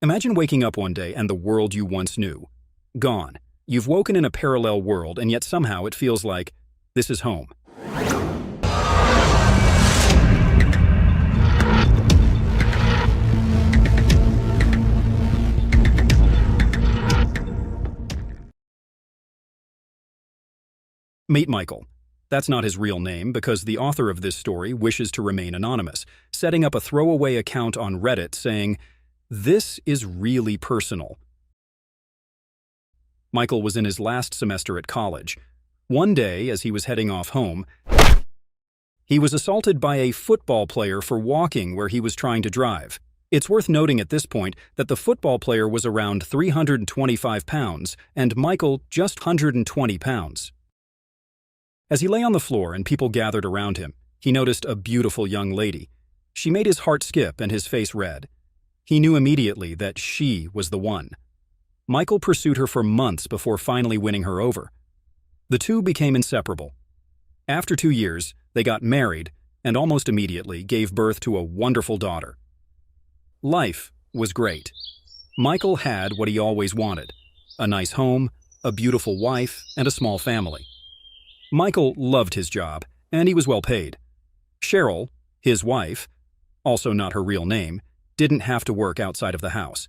Imagine waking up one day and the world you once knew, gone. You've woken in a parallel world, and yet somehow it feels like this is home. Meet Michael. That's not his real name because the author of this story wishes to remain anonymous, setting up a throwaway account on Reddit saying, "This is really personal." Michael was in his last semester at college. One day, as he was heading off home, he was assaulted by a football player for walking where he was trying to drive. It's worth noting at this point that the football player was around 325 pounds and Michael just 120 pounds. As he lay on the floor and people gathered around him, he noticed a beautiful young lady. She made his heart skip and his face red. He knew immediately that she was the one. Michael pursued her for months before finally winning her over. The two became inseparable. After 2 years, they got married and almost immediately gave birth to a wonderful daughter. Life was great. Michael had what he always wanted: a nice home, a beautiful wife, and a small family. Michael loved his job, and he was well paid. Cheryl, his wife, also not her real name, didn't have to work outside of the house.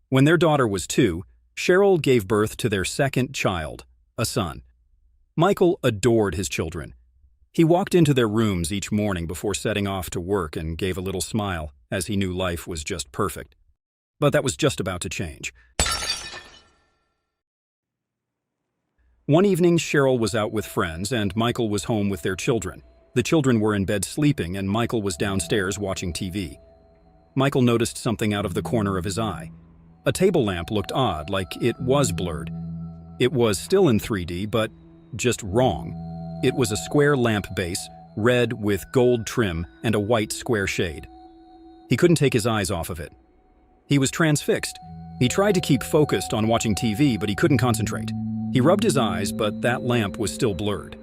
When their daughter was 2, Cheryl gave birth to their second child, a son. Michael adored his children. He walked into their rooms each morning before setting off to work and gave a little smile, as he knew life was just perfect. But that was just about to change. One evening, Cheryl was out with friends and Michael was home with their children. The children were in bed sleeping and Michael was downstairs watching TV. Michael noticed something out of the corner of his eye. A table lamp looked odd, like it was blurred. It was still in 3D, but just wrong. It was a square lamp base, red with gold trim and a white square shade. He couldn't take his eyes off of it. He was transfixed. He tried to keep focused on watching TV, but he couldn't concentrate. He rubbed his eyes, but that lamp was still blurred.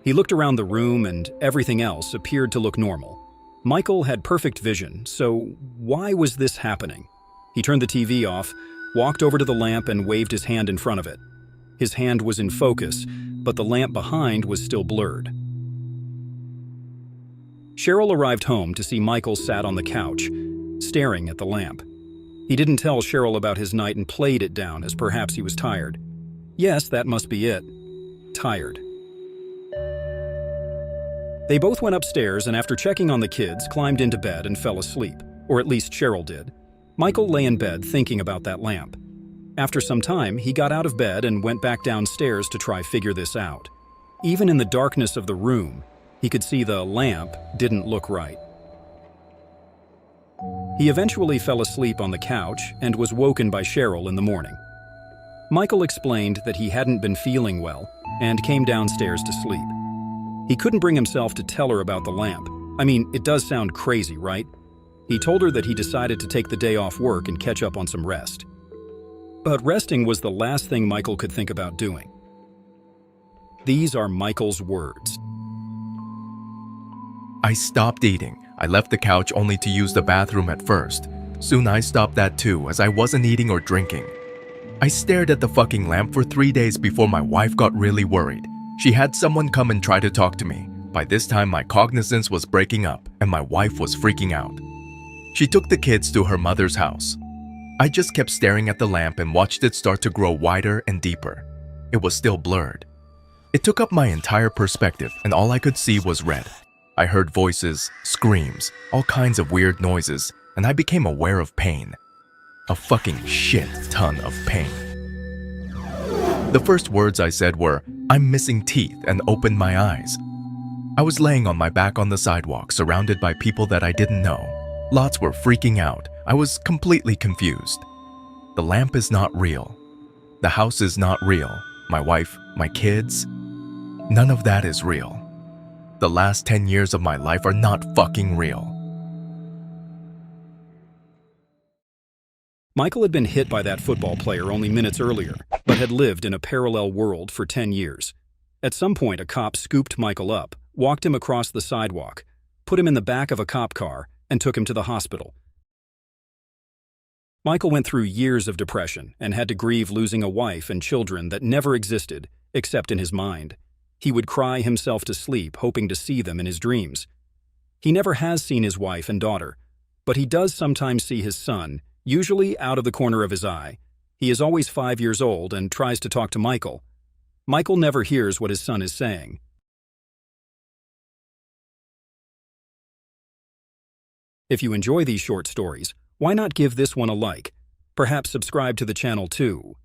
He looked around the room and everything else appeared to look normal. Michael had perfect vision, so why was this happening? He turned the TV off, walked over to the lamp and waved his hand in front of it. His hand was in focus, but the lamp behind was still blurred. Cheryl arrived home to see Michael sat on the couch, staring at the lamp. He didn't tell Cheryl about his night and played it down as perhaps he was tired. Yes, that must be it. Tired. They both went upstairs and after checking on the kids, climbed into bed and fell asleep, or at least Cheryl did. Michael lay in bed thinking about that lamp. After some time, he got out of bed and went back downstairs to try figure this out. Even in the darkness of the room, he could see the lamp didn't look right. He eventually fell asleep on the couch and was woken by Cheryl in the morning. Michael explained that he hadn't been feeling well and came downstairs to sleep. He couldn't bring himself to tell her about the lamp. I mean, it does sound crazy, right? He told her that he decided to take the day off work and catch up on some rest. But resting was the last thing Michael could think about doing. These are Michael's words. I stopped eating. I left the couch only to use the bathroom at first. Soon I stopped that too, as I wasn't eating or drinking. I stared at the fucking lamp for 3 days before my wife got really worried. She had someone come and try to talk to me. By this time, my cognizance was breaking up and my wife was freaking out. She took the kids to her mother's house. I just kept staring at the lamp and watched it start to grow wider and deeper. It was still blurred. It took up my entire perspective and all I could see was red. I heard voices, screams, all kinds of weird noises, and I became aware of pain. A fucking shit ton of pain. The first words I said were, "I'm missing teeth," and opened my eyes. I was laying on my back on the sidewalk, surrounded by people that I didn't know. Lots were freaking out. I was completely confused. The lamp is not real. The house is not real. My wife, my kids, none of that is real. The last 10 years of my life are not fucking real. Michael had been hit by that football player only minutes earlier, but had lived in a parallel world for 10 years. At some point, a cop scooped Michael up, walked him across the sidewalk, put him in the back of a cop car, and took him to the hospital. Michael went through years of depression and had to grieve losing a wife and children that never existed, except in his mind. He would cry himself to sleep, hoping to see them in his dreams. He never has seen his wife and daughter, but he does sometimes see his son, usually out of the corner of his eye. He is always 5 years old and tries to talk to Michael. Michael never hears what his son is saying. If you enjoy these short stories, why not give this one a like? Perhaps subscribe to the channel too.